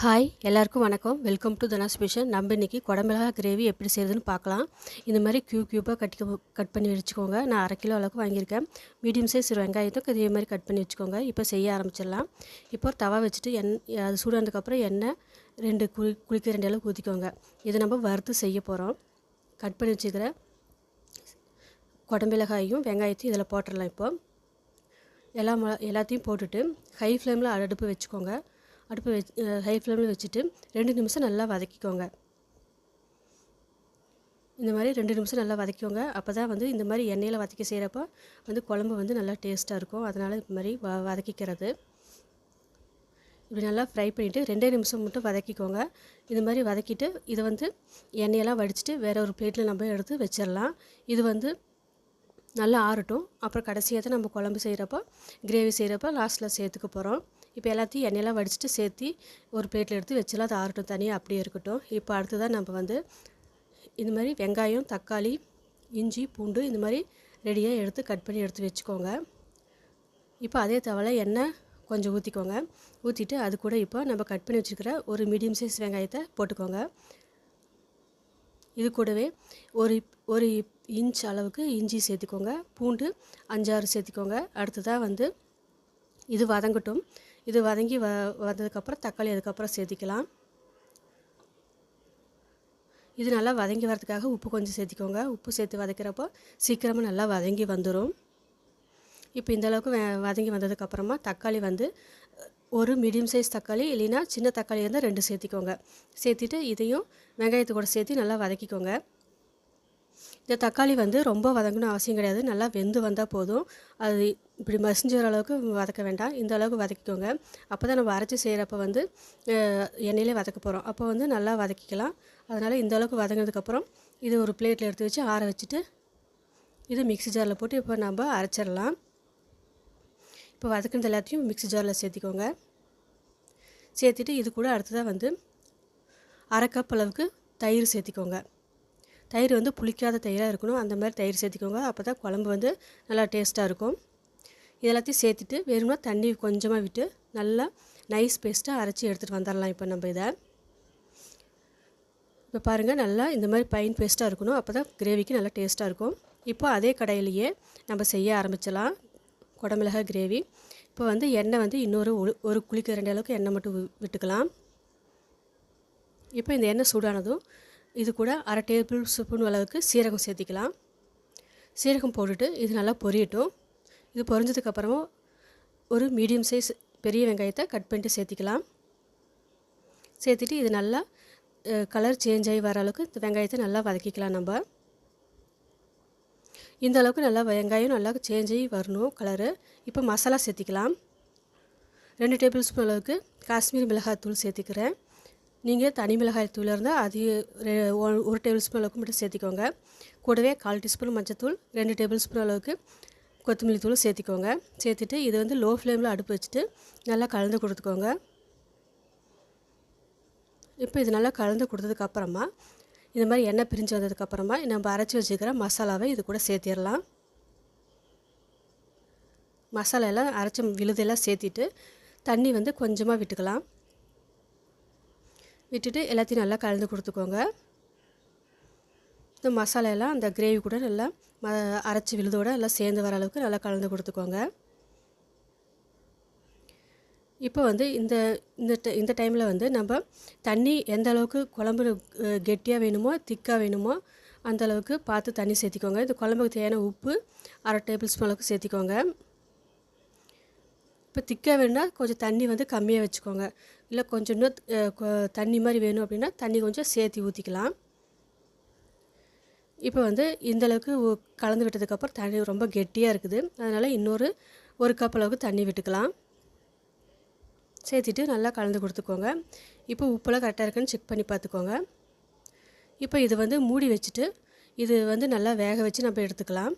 Hi எல்லாருக்கும் வணக்கம். Welcome to தனாஸ் கிச்சன். நம்ம இன்றைக்கி குடமிளகா கிரேவி எப்படி செய்யுதுன்னு பார்க்கலாம். இந்த மாதிரி க்யூபாக கட் பண்ணி வச்சுக்கோங்க. நான் 1/2 கிலோ அளவுக்கு வாங்கியிருக்கேன். மீடியம் சைஸ் வெங்காயத்துக்கு இதே மாதிரி கட் பண்ணி வச்சுக்கோங்க. இப்போ செய்ய ஆரம்பிச்சிடலாம். இப்போ ஒரு தவா வச்சுட்டு அது சூடானதுக்கப்புறம் எண்ணெய் 2 குளிக்க 2 அளவுக்கு ஊற்றிக்கோங்க. இதை நம்ம வறுத்து செய்ய போகிறோம். கட் பண்ணி வச்சுக்கிற குடமிளகாயும் வெங்காயத்தையும் இதில் போட்டுடலாம். இப்போது எல்லாத்தையும் போட்டுட்டு ஹை ஃப்ளேமில் அடுப்பு வச்சுக்கோங்க. அடுப்பு ஹை ஃப்ளேமில் வச்சுட்டு 2 நிமிஷம் நல்லா வதக்கிக்கோங்க. இந்த மாதிரி 2 நிமிஷம் நல்லா வதக்கிக்கோங்க. அப்போ தான் இந்த மாதிரி எண்ணெயில் வதக்கி செய்கிறப்போ குழம்பு நல்லா டேஸ்ட்டாக இருக்கும். அதனால் இது மாதிரி வதக்கிக்கிறது. இப்படி நல்லா ஃப்ரை பண்ணிவிட்டு 2 நிமிஷம் மட்டும் வதக்கிக்கோங்க. இது மாதிரி வதக்கிட்டு இதை எண்ணெயெல்லாம் வடிச்சிட்டு வேறு ஒரு பிளேட்டில் நம்ம எடுத்து வச்சிடலாம். இது நல்லா ஆறட்டும். அப்புறம் கடைசியாக தான் நம்ம குழம்பு செய்கிறப்போ கிரேவி செய்கிறப்போ லாஸ்ட்டில் சேர்த்துக்க போகிறோம். இப்போ எல்லாத்தையும் எண்ணெயெல்லாம் வடிச்சிட்டு சேர்த்து ஒரு பிளேட்டில் எடுத்து வச்சுலாம் அது ஆறட்டும், தனியாக அப்படியே இருக்கட்டும். இப்போ அடுத்ததான் நம்ம இந்த மாதிரி வெங்காயம், தக்காளி, இஞ்சி, பூண்டு இந்த மாதிரி ரெடியாக எடுத்து கட் பண்ணி எடுத்து வச்சுக்கோங்க. இப்போ அதே தவளை எண்ணெய் கொஞ்சம் ஊற்றிக்கோங்க. ஊற்றிட்டு அது கூட இப்போ நம்ம கட் பண்ணி வச்சுருக்கிற ஒரு மீடியம் சைஸ் வெங்காயத்தை போட்டுக்கோங்க. இது கூடவே ஒரு இன்ச் அளவுக்கு இஞ்சி சேர்த்துக்கோங்க. பூண்டு 5-6 சேர்த்துக்கோங்க. அடுத்ததாக இது வதங்கட்டும். இது வதங்கி வந்ததுக்கப்புறம் தக்காளி அதுக்கப்புறம் சேர்த்திக்கலாம். இது நல்லா வதங்கி வரதுக்காக உப்பு கொஞ்சம் சேர்த்திக்கோங்க. உப்பு சேர்த்து வதக்கிறப்போ சீக்கிரமாக நல்லா வதங்கி வந்துடும். இப்போ இந்தளவுக்கு வதங்கி வந்ததுக்கப்புறமா தக்காளி ஒரு மீடியம் சைஸ் தக்காளி இல்லைன்னா சின்ன தக்காளி இருந்தால் 2 சேர்த்திக்கோங்க. சேர்த்திட்டு இதையும் வெங்காயத்து கூட சேர்த்து நல்லா வதக்கிக்கோங்க. இந்த தக்காளி ரொம்ப வதங்கணும் அவசியம் கிடையாது. நல்லா வெந்து வந்தால் போதும். அது இப்படி மசிஞ்ச அளவுக்கு வதக்க வேண்டாம். இந்த அளவுக்கு வதக்கிக்கோங்க. அப்போ தான் நம்ம அரைச்சி செய்கிறப்ப எண்ணெயிலே வதக்க போகிறோம். அப்போ நல்லா வதக்கிக்கலாம். அதனால் இந்த அளவுக்கு வதங்கினதுக்கப்புறம் இது ஒரு பிளேட்டில் எடுத்து வச்சு ஆற வச்சுட்டு இது மிக்ஸி ஜாரில் போட்டு இப்போ நம்ம அரைச்சிடலாம். இப்போ வதக்கினது எல்லாத்தையும் மிக்ஸி ஜாரில் சேர்த்திக்கோங்க. சேர்த்துட்டு இது கூட அடுத்ததாக 1/2 கப் அளவுக்கு தயிர் சேர்த்திக்கோங்க. தயிர் புளிக்காத தயிராக இருக்கணும். அந்த மாதிரி தயிர் சேர்த்திக்கோங்க. அப்போ தான் குழம்பு நல்லா டேஸ்ட்டாக இருக்கும். இதெல்லாத்தையும் சேர்த்துட்டு வேணும்னா தண்ணி கொஞ்சமாக விட்டு நல்லா நைஸ் பேஸ்ட்டாக அரைச்சி எடுத்துகிட்டு வந்துடலாம். இப்போ நம்ம இப்போ பாருங்கள், நல்லா இந்த மாதிரி பைன் பேஸ்ட்டாக இருக்கணும். அப்போ தான் கிரேவிக்கு நல்லா டேஸ்ட்டாக இருக்கும். இப்போ அதே கடையிலையே நம்ம செய்ய ஆரம்பிச்சிடலாம் குடமிளகாய் கிரேவி. இப்போ எண்ணெய் இன்னொரு ஒரு குளிக்க 2 அளவுக்கு எண்ணெய் மட்டும் விட்டுக்கலாம். இப்போ இந்த எண்ணெய் சூடானதும் இது கூட 1/2 டேபிள் ஸ்பூன் அளவுக்கு சீரகம் சேர்த்திக்கலாம். சீரகம் போட்டுட்டு இது நல்லா பொரியட்டும். இது பொரிஞ்சதுக்கப்புறமா ஒரு மீடியம் சைஸ் பெரிய வெங்காயத்தை கட் பண்ணிட்டு சேர்த்திக்கலாம். சேர்த்துட்டு இது நல்லா கலர் சேஞ்ச் ஆகி வர அளவுக்கு இந்த வெங்காயத்தை நல்லா வதக்கிக்கலாம். நம்ம இந்த அளவுக்கு நல்லா வெங்காயம் நல்லா சேஞ்ச் ஆகி வரணும் கலரு. இப்போ மசாலா சேர்த்திக்கலாம். 2 டேபிள் ஸ்பூன் அளவுக்கு காஷ்மீரி மிளகாய் தூள் சேர்த்திக்கிறேன். நீங்கள் தனி மிளகாய் தூள் இருந்தால் அது 1 டேபிள் ஸ்பூன் அளவுக்கு மட்டும் சேர்த்திக்கோங்க. கூடவே 1/4 டீஸ்பூன் மஞ்சத்தூள், 2 டேபிள் ஸ்பூன் அளவுக்கு கொத்தமல்லி தூள் சேர்த்திக்கோங்க. சேர்த்துட்டு இது லோ ஃப்ளேமில் அடுப்பு வச்சுட்டு நல்லா கலந்து கொடுத்துக்கோங்க. இப்போ இது நல்லா கலந்து கொடுத்ததுக்கப்புறமா இந்த மாதிரி எண்ணெய் பிரிஞ்சு வந்ததுக்கப்புறமா நம்ம அரைச்சி வச்சுக்கிற மசாலாவை இது கூட சேர்த்திடலாம். மசாலா எல்லாம் அரைச்ச விழுதெல்லாம் சேர்த்திட்டு தண்ணி கொஞ்சமாக விட்டுக்கலாம். விட்டுட்டு எல்லாத்தையும் நல்லா கலந்து கொடுத்துக்கோங்க. இந்த மசாலையெல்லாம் அந்த கிரேவி கூட நல்லா அரைச்சி விழுதோடு எல்லாம் சேர்ந்து வர அளவுக்கு நல்லா கலந்து கொடுத்துக்கோங்க. இப்போ இந்த டைமில் நம்ம தண்ணி எந்த அளவுக்கு குழம்பு கெட்டியாக வேணுமோ திக்காக வேணுமோ அந்த அளவுக்கு பார்த்து தண்ணி சேர்த்திக்கோங்க. இந்த குழம்புக்கு தேவையான உப்பு 1/2 டேபிள் ஸ்பூன் அளவுக்கு சேர்த்திக்கோங்க. இப்போ திக்காக வேணும்னா கொஞ்சம் தண்ணி கம்மியாக வச்சுக்கோங்க. இல்லை கொஞ்சம் இன்னும் தண்ணி மாதிரி வேணும் அப்படின்னா தண்ணி கொஞ்சம் சேர்த்து ஊற்றிக்கலாம். இப்போ இந்தளவுக்கு கலந்து விட்டதுக்கப்புறம் தண்ணி ரொம்ப கெட்டியாக இருக்குது. அதனால் இன்னொரு 1 கப் அளவுக்கு தண்ணி விட்டுக்கலாம். சேர்த்துட்டு நல்லா கலந்து கொடுத்துக்கோங்க. இப்போ உப்பெல்லாம் கரெக்டாக இருக்குன்னு செக் பண்ணி பார்த்துக்கோங்க. இப்போ இது மூடி வச்சுட்டு இது நல்லா வேக வச்சு நம்ம எடுத்துக்கலாம்.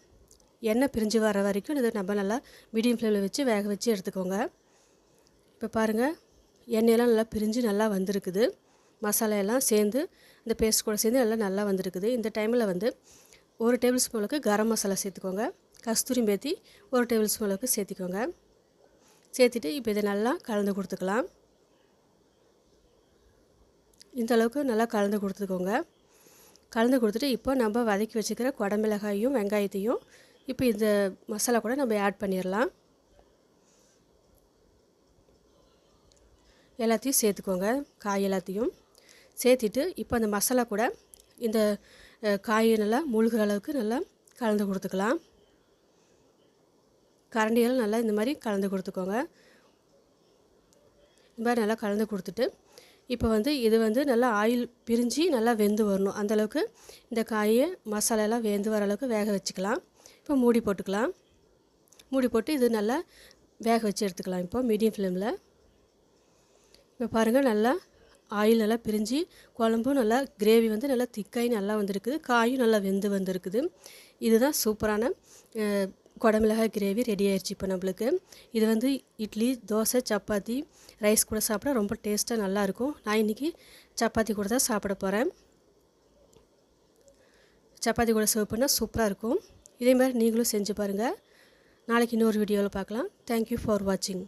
எண்ணெய் பிரிஞ்சு வர வரைக்கும் இதை நம்ம நல்லா மீடியம் ஃப்ளேமில் வச்சு வேக வச்சு எடுத்துக்கோங்க. இப்போ பாருங்கள், எண்ணெயெல்லாம் நல்லா பிரிஞ்சு நல்லா வந்திருக்குது. மசாலா எல்லாம் சேர்ந்து இந்த பேஸ்ட் கூட சேர்ந்து நல்லா வந்திருக்குது. இந்த டைமில் 1 டேபிள் ஸ்பூன் அளவுக்கு கரம் மசாலா சேர்த்துக்கோங்க. கஸ்தூரி மேத்தி 1 டேபிள் ஸ்பூன் அளவுக்கு சேர்த்திக்கோங்க. சேர்த்துட்டு இப்போ இதை நல்லா கலந்து கொடுத்துக்கலாம். இந்த அளவுக்கு நல்லா கலந்து கொடுத்துக்கோங்க. கலந்து கொடுத்துட்டு இப்போ நம்ம வதக்கி வச்சுக்கிற குடமிளகாயும் வெங்காயத்தையும் இப்போ இந்த மசாலா கூட நம்ம ஆட் பண்ணிடலாம். எல்லாத்தையும் சேர்த்துக்கோங்க. காய் எல்லாத்தையும் சேர்த்துட்டு இப்போ அந்த மசாலா கூட இந்த காயை நல்லா மூழ்கிற அளவுக்கு நல்லா கலந்து கொடுத்துக்கலாம். கரண்டியெல்லாம் நல்லா இந்த மாதிரி கலந்து கொடுத்துக்கோங்க. இந்த மாதிரி நல்லா கலந்து கொடுத்துட்டு இப்போ இது நல்லா ஆயில் பிரிஞ்சு நல்லா வெந்து வரணும். அந்தளவுக்கு இந்த காயை மசாலாலாம் வெந்து வர அளவுக்கு வேக வச்சுக்கலாம். இப்போ மூடி போட்டுக்கலாம். மூடி போட்டு இது நல்லா வேக வச்சு எடுத்துக்கலாம். இப்போ மீடியம் ஃப்ளேமில் இப்போ பாருங்கள், நல்லா ஆயில் நல்லா பிரிஞ்சு குழம்பும் நல்லா கிரேவி நல்லா திக்காகி நல்லா வந்திருக்குது. காயும் நல்லா வெந்து வந்திருக்குது. இதுதான் சூப்பரான குடமிளகாய் கிரேவி ரெடி ஆயிடுச்சு. இப்போ நம்மளுக்கு இது இட்லி, தோசை, சப்பாத்தி, ரைஸ் கூட சாப்பிட ரொம்ப டேஸ்ட்டாக நல்லாயிருக்கும். நான் இன்றைக்கி சப்பாத்தி கூட தான் சாப்பிட போகிறேன். சப்பாத்தி கூட சர்வ் பண்ணால் சூப்பராக இருக்கும். இதே மாதிரி நீங்களும் செஞ்சு பாருங்கள். நாளைக்கு இன்னொரு வீடியோவில் பார்க்கலாம். தேங்க்யூ ஃபார் வாட்சிங்.